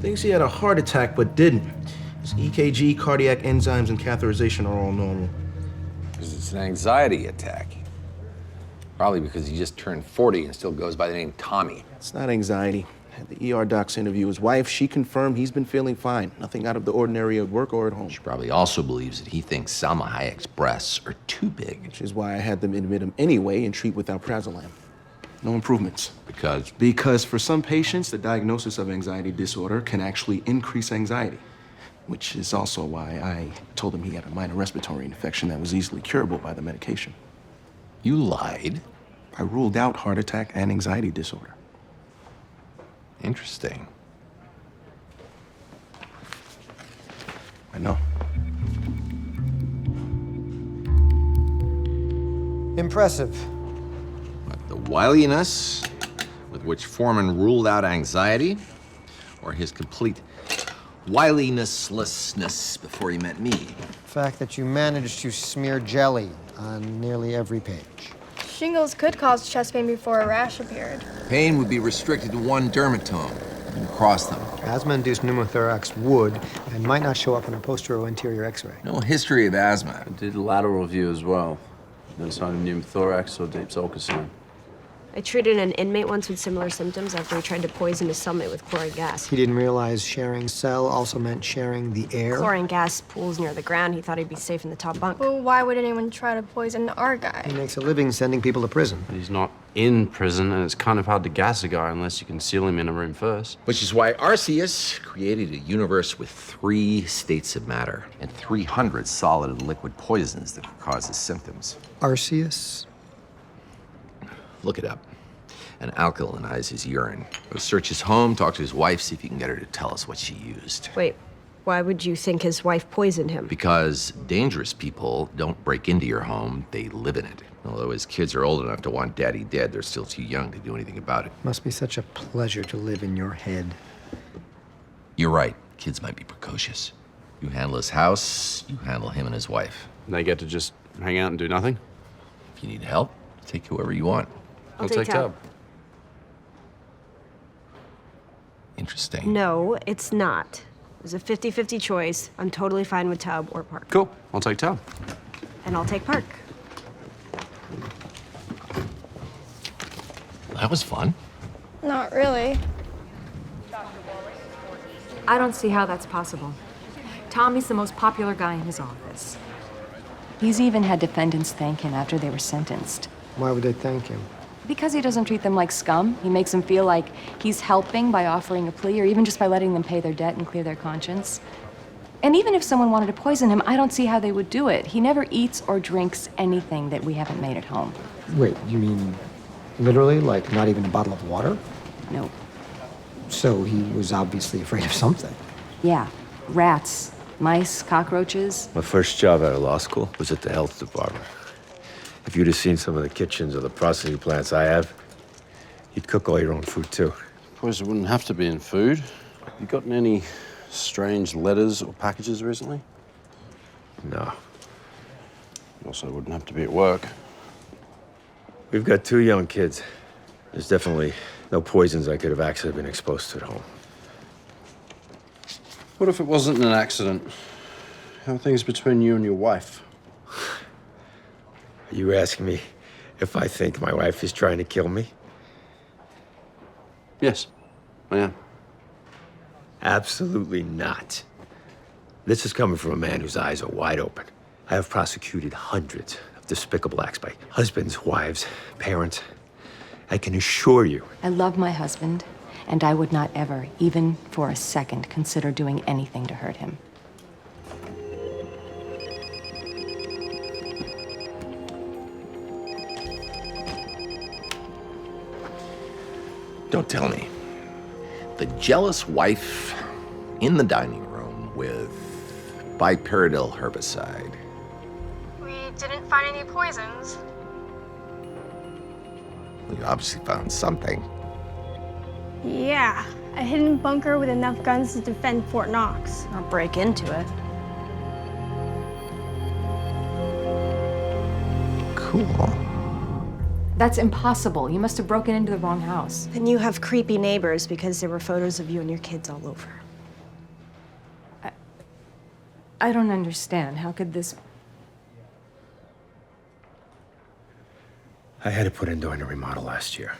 Thinks he had a heart attack but didn't. His EKG, cardiac enzymes, and catheterization are all normal. Because it's an anxiety attack. Probably because he just turned 40 and still goes by the name Tommy. It's not anxiety. Had the ER docs interview his wife. She confirmed he's been feeling fine. Nothing out of the ordinary at work or at home. She probably also believes that he thinks Salma Hayek's breasts are too big. Which is why I had them admit him anyway and treat without prazolam. No improvements. Because? Because for some patients, the diagnosis of anxiety disorder can actually increase anxiety. Which is also why I told him he had a minor respiratory infection that was easily curable by the medication. You lied? I ruled out heart attack and anxiety disorder. Interesting. I know. Impressive. But the wiliness with which Foreman ruled out anxiety, or his complete wiliness-lessness before he met me? The fact that you managed to smear jelly on nearly every page. Shingles could cause chest pain before a rash appeared. Pain would be restricted to one dermatome. You cross them. Asthma-induced pneumothorax would and might not show up on a posterior or anterior X-ray. No history of asthma. I did a lateral view as well. No sign of pneumothorax or deep sulcus sign. I treated an inmate once with similar symptoms after he tried to poison his cellmate with chlorine gas. He didn't realize sharing cell also meant sharing the air. Chlorine gas pools near the ground. He thought he'd be safe in the top bunk. Well, why would anyone try to poison our guy? He makes a living sending people to prison. But he's not in prison, and it's kind of hard to gas a guy unless you can seal him in a room first. Which is why Arceus created a universe with 3 states of matter and 300 solid and liquid poisons that could cause his symptoms. Arceus? Look it up. And alkalinize his urine. Go search his home, talk to his wife, see if you can get her to tell us what she used. Wait, why would you think his wife poisoned him? Because dangerous people don't break into your home, they live in it. Although his kids are old enough to want daddy dead, they're still too young to do anything about it. Must be such a pleasure to live in your head. You're right, kids might be precocious. You handle his house, you handle him and his wife. They get to just hang out and do nothing? If you need help, take whoever you want. I'll take Tab. Interesting. No, it's not. It was a 50-50 choice. I'm totally fine with Tub or Park. Cool, I'll take Tab. And I'll take Park. That was fun. Not really. I don't see how that's possible. Tommy's the most popular guy in his office. He's even had defendants thank him after they were sentenced. Why would they thank him? Because he doesn't treat them like scum. He makes them feel like he's helping by offering a plea or even just by letting them pay their debt and clear their conscience. And even if someone wanted to poison him, I don't see how they would do it. He never eats or drinks anything that we haven't made at home. Wait, you mean literally? Like not even a bottle of water? No. So he was obviously afraid of something. Yeah. Rats, mice, cockroaches. My first job out of law school was at the health department. If you'd have seen some of the kitchens or the processing plants I have, you'd cook all your own food, too. Suppose it wouldn't have to be in food. Have you gotten any strange letters or packages recently? No. Also wouldn't have to be at work. We've got 2 young kids. There's definitely no poisons I could have actually been exposed to at home. What if it wasn't an accident? How are things between you and your wife? Are you asking me if I think my wife is trying to kill me? Yes, I am. Absolutely not. This is coming from a man whose eyes are wide open. I have prosecuted hundreds of despicable acts by husbands, wives, parents. I can assure you. I love my husband, and I would not ever, even for a second, consider doing anything to hurt him. Don't tell me. The jealous wife in the dining room with bipyridal herbicide. We didn't find any poisons. We obviously found something. Yeah, a hidden bunker with enough guns to defend Fort Knox. I'll break into it. Cool. That's impossible. You must have broken into the wrong house. And you have creepy neighbors because there were photos of you and your kids all over. I don't understand. How could this... I had it put in during a remodel last year.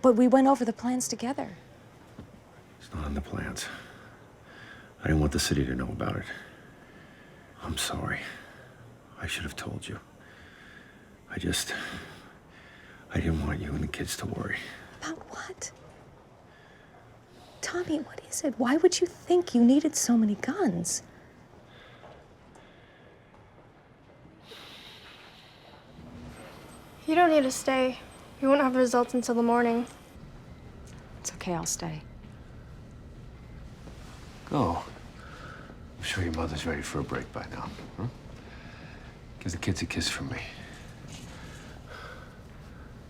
But we went over the plans together. It's not on the plans. I didn't want the city to know about it. I'm sorry. I should have told you. I didn't want you and the kids to worry. About what? Tommy, what is it? Why would you think you needed so many guns? You don't need to stay. You won't have results until the morning. It's okay, I'll stay. Go. I'm sure your mother's ready for a break by now. Huh? Give the kids a kiss from me.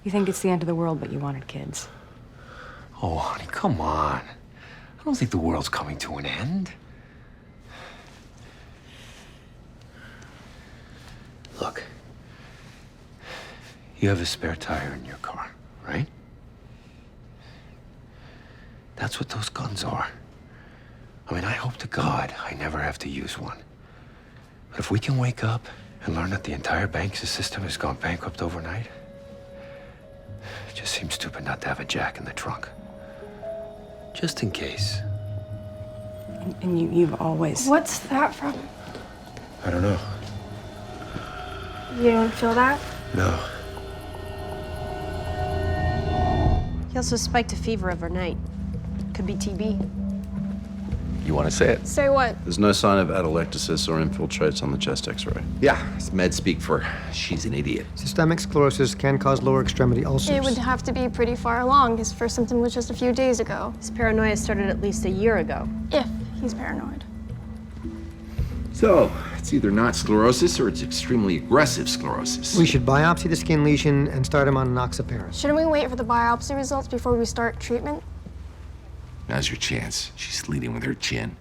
You think it's the end of the world, but you wanted kids. Oh, honey, come on. I don't think the world's coming to an end. Look. You have a spare tire in your car, right? That's what those guns are. I mean, I hope to God I never have to use one. But if we can wake up and learn that the entire banking system has gone bankrupt overnight, it just seems stupid not to have a jack in the trunk. Just in case. And you've always... What's that from? I don't know. You don't feel that? No. He also spiked a fever overnight. Could be TB. You want to say it? Say what? There's no sign of atelectasis or infiltrates on the chest x-ray. Yeah, it's med speak for she's an idiot. Systemic sclerosis can cause lower extremity ulcers. It would have to be pretty far along. His first symptom was just a few days ago. His paranoia started at least a year ago. If he's paranoid. So, it's either not sclerosis or it's extremely aggressive sclerosis. We should biopsy the skin lesion and start him on enoxaparin. Shouldn't we wait for the biopsy results before we start treatment? Now's your chance. She's leading with her chin.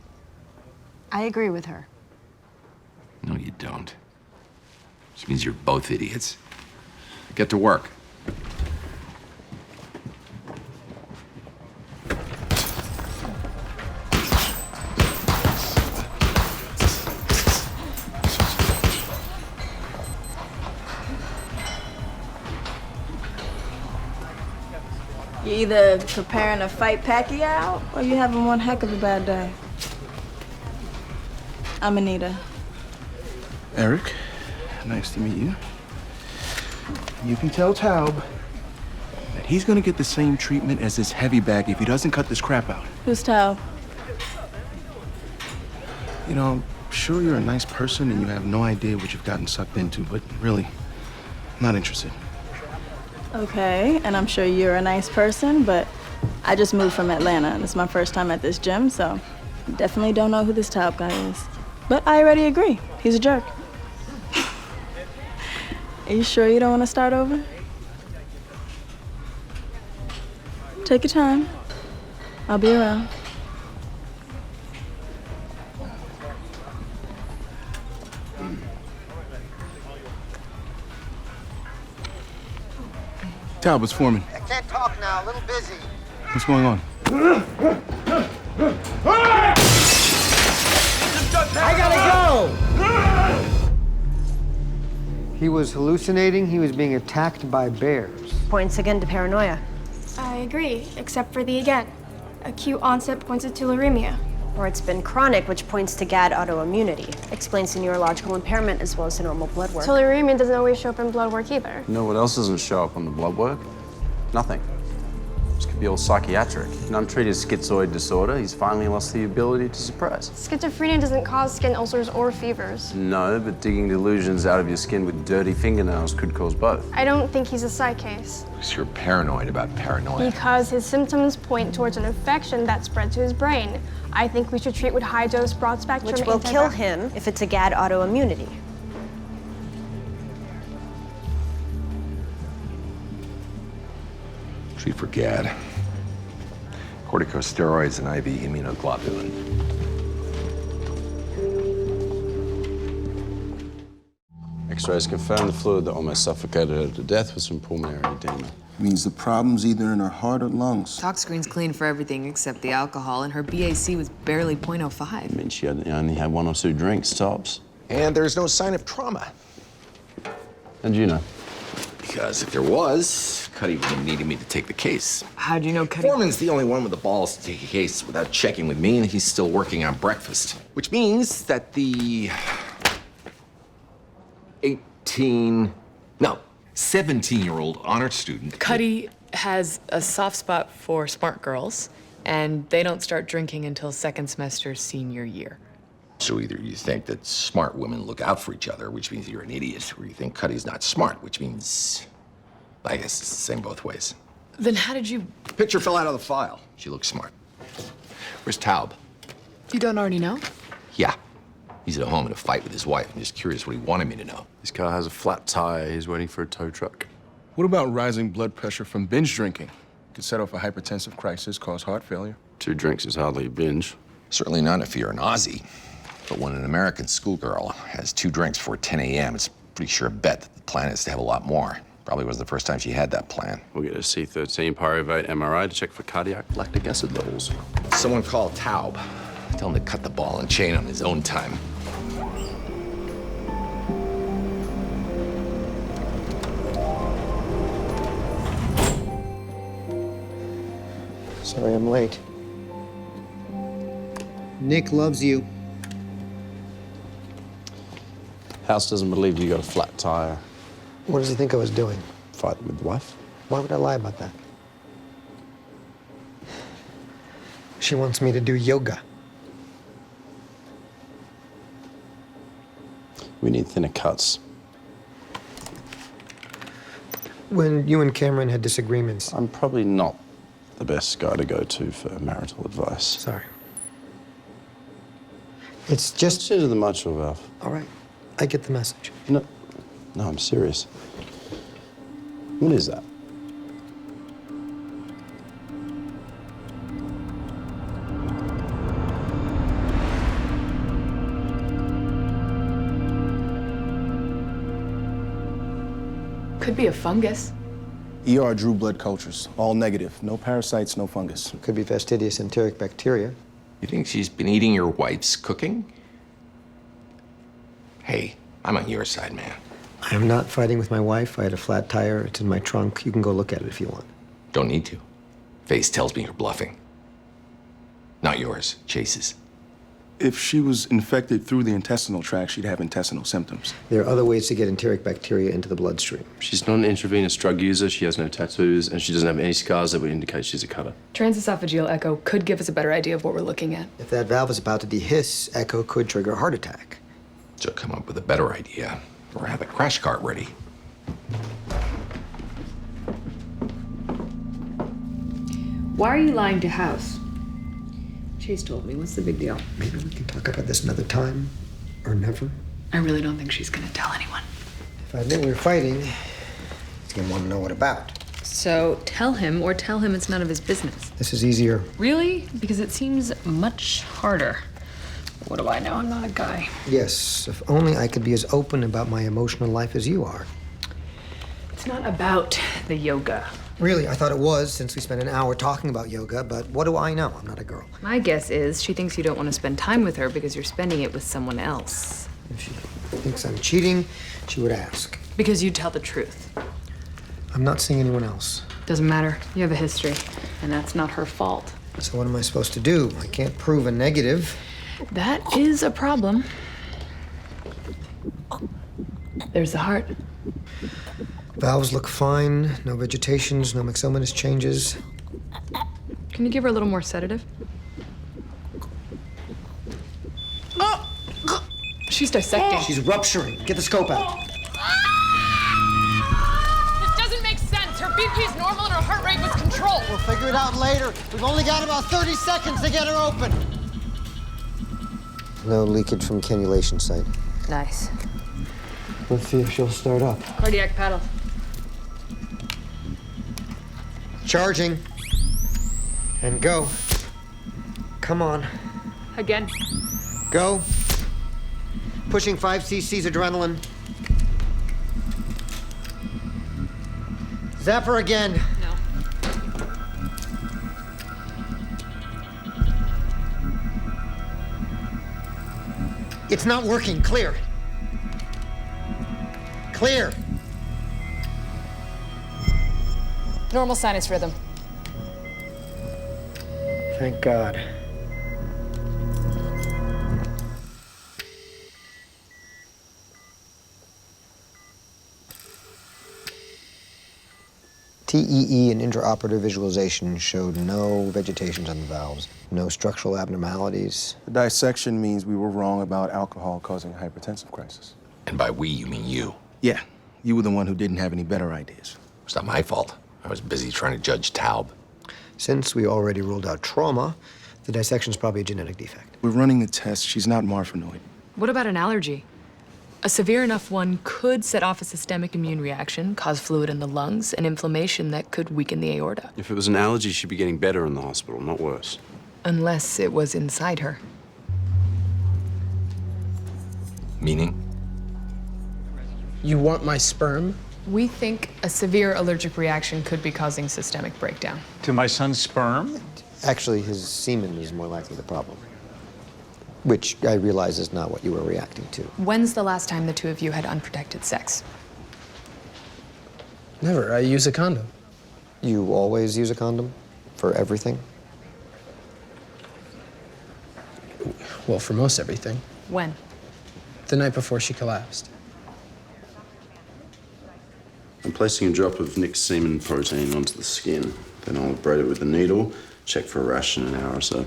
I agree with her. No, you don't. Which means you're both idiots. Get to work. You either preparing to fight Pacquiao or you having one heck of a bad day. I'm Anita. Eric, nice to meet you. You can tell Taub that he's gonna get the same treatment as this heavy bag if he doesn't cut this crap out. Who's Taub? You know, I'm sure you're a nice person and you have no idea what you've gotten sucked into, but really, I'm not interested. Okay, and I'm sure you're a nice person, but I just moved from Atlanta and it's my first time at this gym, so definitely don't know who this Taub guy is. But I already agree. He's a jerk. Are you sure you don't want to start over? Take your time. I'll be around. Talbot's foreman. I can't talk now, a little busy. What's going on? I gotta go! He was hallucinating. He was being attacked by bears. Points again to paranoia. I agree, except for the again. Acute onset points to tularemia. Or it's been chronic, which points to GAD autoimmunity. Explains the neurological impairment as well as the normal blood work. Tularemia doesn't always show up in blood work either. You know what else doesn't show up on the blood work? Nothing. This could be all psychiatric. An untreated schizoid disorder, he's finally lost the ability to suppress. Schizophrenia doesn't cause skin ulcers or fevers. No, but digging delusions out of your skin with dirty fingernails could cause both. I don't think he's a psych case. Because you're paranoid about paranoia. Because his symptoms point towards an infection that spread to his brain. I think we should treat with high-dose broad-spectrum Which will kill him if it's a GAD autoimmunity. Treat for GAD. Corticosteroids and IV immunoglobulin. X-rays confirmed the fluid that almost suffocated her to death was from pulmonary edema. Means the problem's either in her heart or lungs. Tox screen's clean for everything except the alcohol, and her BAC was barely 0.05. I mean, she only had 1 or 2 drinks, tops. And there's no sign of trauma. How'd you know? Because if there was, Cuddy would have needed me to take the case. How'd you know Cuddy? Foreman's the only one with the balls to take a case without checking with me, and he's still working on breakfast. Which means that the 17-year-old honor student. Cuddy has a soft spot for smart girls, and they don't start drinking until second semester senior year. So either you think that smart women look out for each other, which means you're an idiot, or you think Cuddy's not smart, which means, I guess it's the same both ways. Then how did you... Picture fell out of the file. She looks smart. Where's Taub? You don't already know? Yeah. He's at home in a fight with his wife. I'm just curious what he wanted me to know. His car has a flat tire. He's waiting for a tow truck. What about rising blood pressure from binge drinking? Could set off a hypertensive crisis, cause heart failure. 2 drinks is hardly a binge. Certainly not if you're an Aussie. But when an American schoolgirl has 2 drinks before 10 a.m., it's a pretty sure bet that the plan is to have a lot more. Probably was the first time she had that plan. We'll get a C13 pyruvate MRI to check for cardiac lactic acid levels. Someone call Taub. Tell him to cut the ball and chain on his own time. Sorry I'm late. Nick loves you. House doesn't believe you got a flat tire. What does he think I was doing? Fighting with the wife? Why would I lie about that? She wants me to do yoga. We need thinner cuts. When you and Cameron had disagreements. I'm probably not the best guy to go to for marital advice. Sorry. It's just... Into the mitral valve. All right. I get the message. No, I'm serious. What is that? Could be a fungus. ER drew blood cultures, all negative. No parasites, no fungus. Could be fastidious enteric bacteria. You think she's been eating your wife's cooking? Hey, I'm on your side, man. I am not fighting with my wife. I had a flat tire. It's in my trunk. You can go look at it if you want. Don't need to. Face tells me you're bluffing. Not yours, Chase's. If she was infected through the intestinal tract, she'd have intestinal symptoms. There are other ways to get enteric bacteria into the bloodstream. She's not an intravenous drug user, she has no tattoos, and she doesn't have any scars that would indicate she's a cutter. Transesophageal echo could give us a better idea of what we're looking at. If that valve is about to dehiss, echo could trigger a heart attack. So come up with a better idea, or have a crash cart ready. Why are you lying to House? Chase told me. What's the big deal? Maybe we can talk about this another time, or never. I really don't think she's gonna tell anyone. If I admit we were fighting, he's gonna want to know what about. So tell him, or tell him it's none of his business. This is easier. Really? Because it seems much harder. What do I know? I'm not a guy. Yes, if only I could be as open about my emotional life as you are. It's not about the yoga. Really, I thought it was, since we spent an hour talking about yoga, but what do I know? I'm not a girl. My guess is she thinks you don't want to spend time with her because you're spending it with someone else. If she thinks I'm cheating, she would ask. Because you tell the truth. I'm not seeing anyone else. Doesn't matter. You have a history, and that's not her fault. So what am I supposed to do? I can't prove a negative. That is a problem. There's the heart. Valves look fine, no vegetations, no myxomatous changes. Can you give her a little more sedative? She's dissecting. She's rupturing. Get the scope out. This doesn't make sense. Her BP's normal and her heart rate was controlled. We'll figure it out later. We've only got about 30 seconds to get her open. No leakage from cannulation site. Nice. Let's see if she'll start up. Cardiac paddle. Charging. And go. Come on. Again. Go. Pushing 5 cc's adrenaline. Zap her again. No. It's not working. Clear. Clear. Normal sinus rhythm. Thank God. TEE and intraoperative visualization showed no vegetations on the valves, no structural abnormalities. The dissection means we were wrong about alcohol causing a hypertensive crisis. And by we, you mean you. Yeah, you were the one who didn't have any better ideas. It's not my fault. I was busy trying to judge Taub. Since we already ruled out trauma, the dissection's probably a genetic defect. We're running the test. She's not marfanoid. What about an allergy? A severe enough one could set off a systemic immune reaction, cause fluid in the lungs, and inflammation that could weaken the aorta. If it was an allergy, she'd be getting better in the hospital, not worse. Unless it was inside her. Meaning? You want my sperm? We think a severe allergic reaction could be causing systemic breakdown. To my son's sperm? Actually, his semen is more likely the problem, which I realize is not what you were reacting to. When's the last time the two of you had unprotected sex? Never. I use a condom. You always use a condom for everything? Well, for most everything. When? The night before she collapsed. I'm placing a drop of Nick's semen protein onto the skin. Then I'll abrade it with a needle, check for a rash in an hour or so.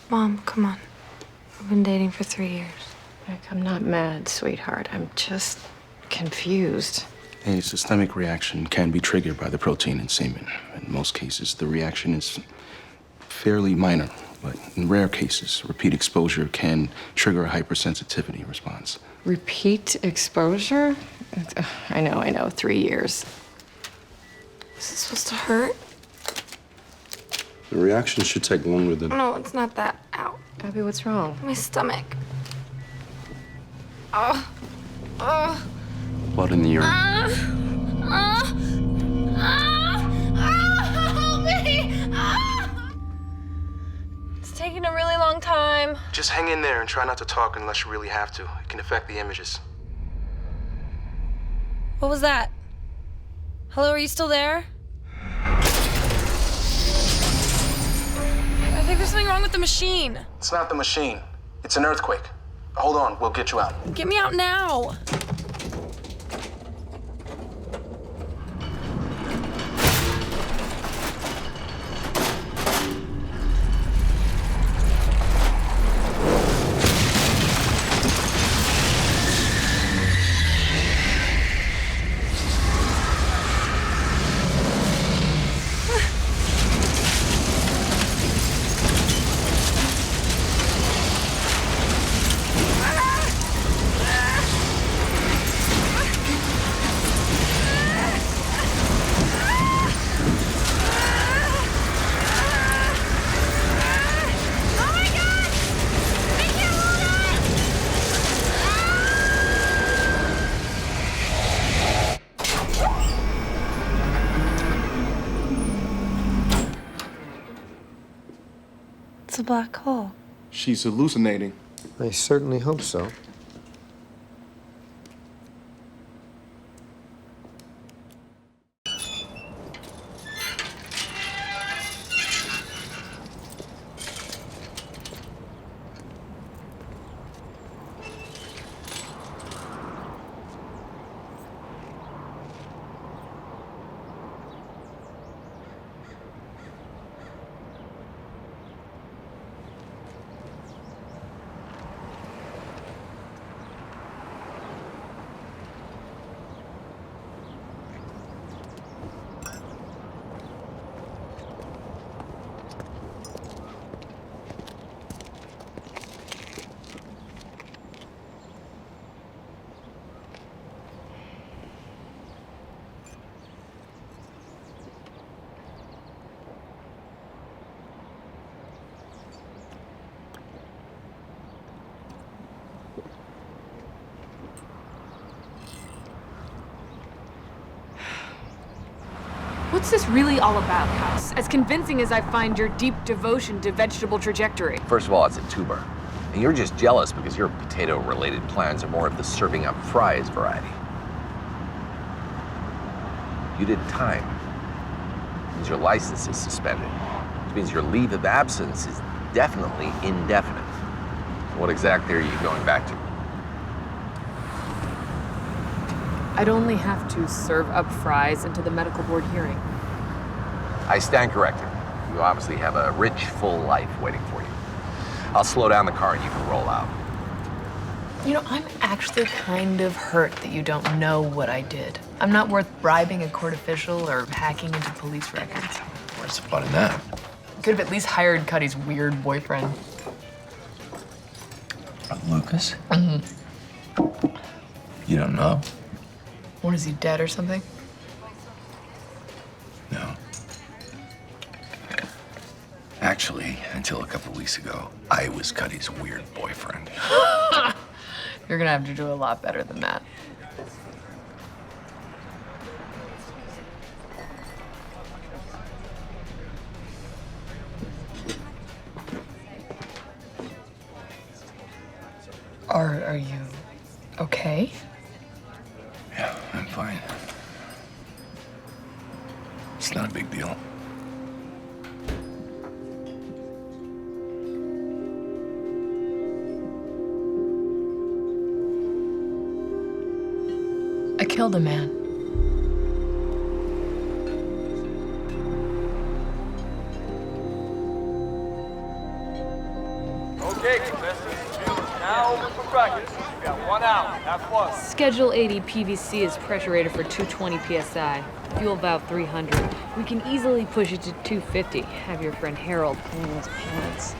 Mom, come on. We've been dating for 3 years. Look, I'm not mad, sweetheart. I'm just confused. A systemic reaction can be triggered by the protein in semen. In most cases, the reaction is fairly minor, but in rare cases, repeat exposure can trigger a hypersensitivity response. Repeat exposure? I know, 3 years. Is this supposed to hurt? The reaction should take longer than... No, it's not that. Ow. Abby, what's wrong? My stomach. Oh. Oh. Blood in the urine. Help me! It's taking a really long time. Just hang in there and try not to talk unless you really have to. It can affect the images. What was that? Hello, are you still there? I think there's something wrong with the machine. It's not the machine. It's an earthquake. Hold on, we'll get you out. Get me out now. It's a black hole. She's hallucinating. I certainly hope so. What's this really all about, House? As convincing as I find your deep devotion to vegetable trajectory. First of all, it's a tuber. And you're just jealous because your potato-related plans are more of the serving up fries variety. You did time. It means your license is suspended. Which means your leave of absence is definitely indefinite. What exactly are you going back to? I'd only have to serve up fries until the medical board hearing. I stand corrected. You obviously have a rich, full life waiting for you. I'll slow down the car and you can roll out. You know, I'm actually kind of hurt that you don't know what I did. I'm not worth bribing a court official or hacking into police records. What's the fun in that? Could have at least hired Cuddy's weird boyfriend. Lucas? Mm-hmm. You don't know? What, is he dead or something? No. Actually, until a couple weeks ago, I was Cuddy's weird boyfriend. You're gonna have to do a lot better than that. Are you okay? Yeah, I'm fine. It's not a big deal. I killed a man. Okay, contestants, field is now open for practice. You got 1 hour. Have fun. Schedule 80 PVC is pressure rated for 220 PSI. Fuel valve 300. We can easily push it to 250. Have your friend Harold clean those pants.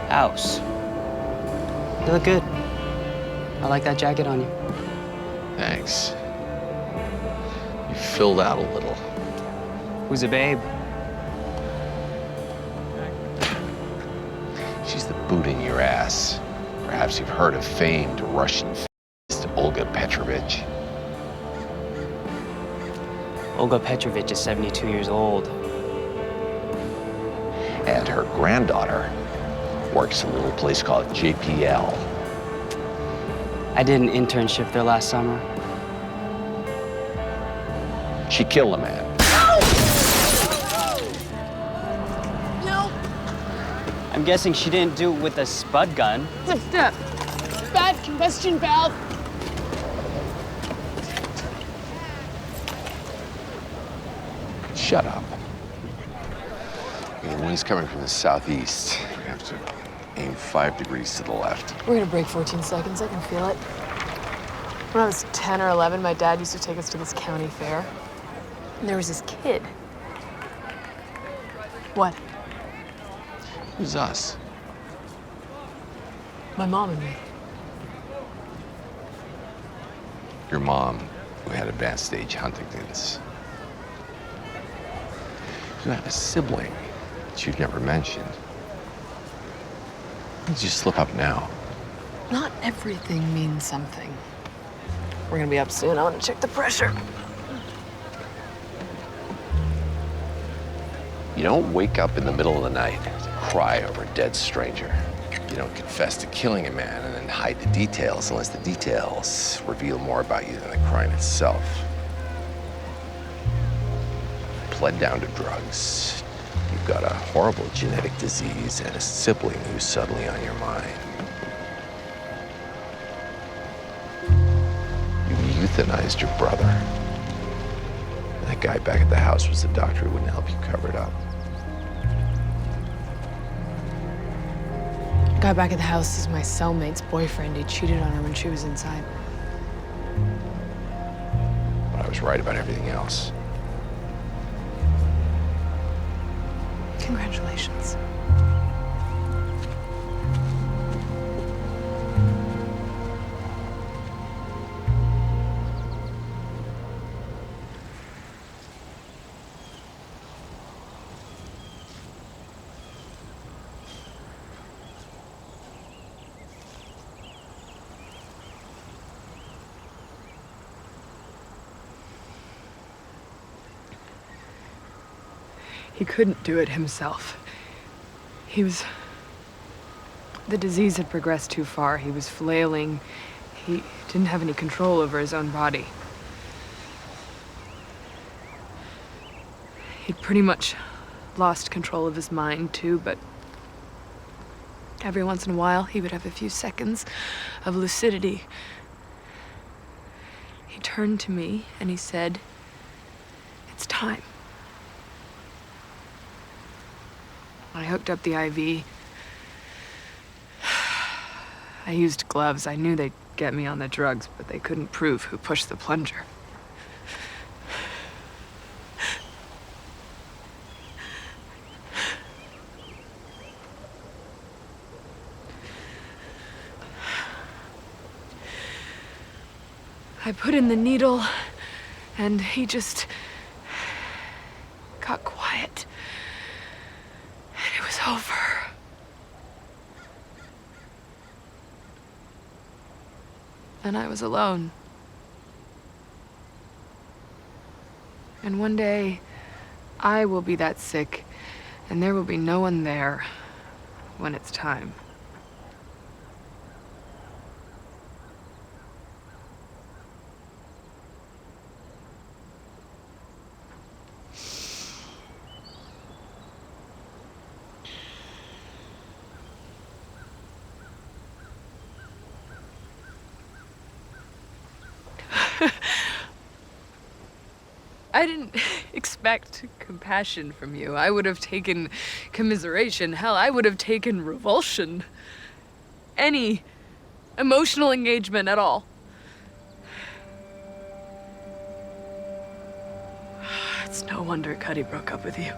House. You look good. I like that jacket on you. Thanks. You filled out a little. Who's a babe? She's the boot in your ass. Perhaps you've heard of famed Russian Olga Petrovich. Olga Petrovich is 72 years old. And her granddaughter works at a little place called JPL. I did an internship there last summer. She killed a man. No! I'm guessing she didn't do it with a spud gun. Step. Bad combustion valve. Shut up. The wind's coming from the southeast. We have to aim 5 degrees to the left. We're gonna break 14 seconds. I can feel it. When I was 10 or 11, my dad used to take us to this county fair. And there was this kid. What? Who's us? My mom and me. Your mom, who had advanced stage Huntington's. You have a sibling that you've never mentioned. Why did you slip up now? Not everything means something. We're gonna be up soon. I want to check the pressure. You don't wake up in the middle of the night to cry over a dead stranger. You don't confess to killing a man and then hide the details unless the details reveal more about you than the crime itself. Pled down to drugs. You've got a horrible genetic disease and a sibling who's suddenly on your mind. You euthanized your brother. That guy back at the house was the doctor who wouldn't help you cover it up. guy back at the house is my cellmate's boyfriend. He cheated on her when she was inside. But I was right about everything else. Congratulations. He couldn't do it himself. The disease had progressed too far. He was flailing. He didn't have any control over his own body. He'd pretty much lost control of his mind too, but every once in a while he would have a few seconds of lucidity. He turned to me and he said, "It's time." I hooked up the IV. I used gloves. I knew they'd get me on the drugs, but they couldn't prove who pushed the plunger. I put in the needle, and he just got quiet. And it was over. And I was alone. And one day, I will be that sick, and there will be no one there when it's time. I didn't expect compassion from you. I would have taken commiseration. Hell, I would have taken revulsion. Any emotional engagement at all. It's no wonder Cuddy broke up with you.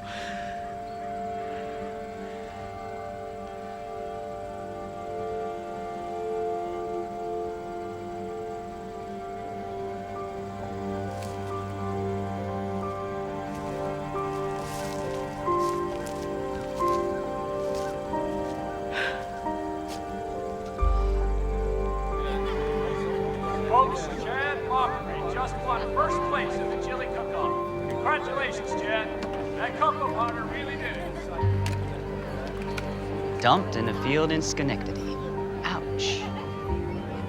Folks, Chad Mockery just won first place in the chili cook-off. Congratulations, Chad. That cocoa powder really did it. Dumped in a field in Schenectady. Ouch.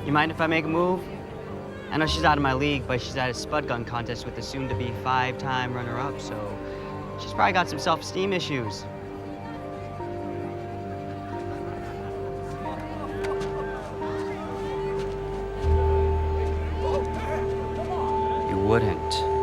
You mind if I make a move? I know she's out of my league, but she's at a spud gun contest with the soon-to-be 5-time runner-up, so she's probably got some self-esteem issues. You wouldn't.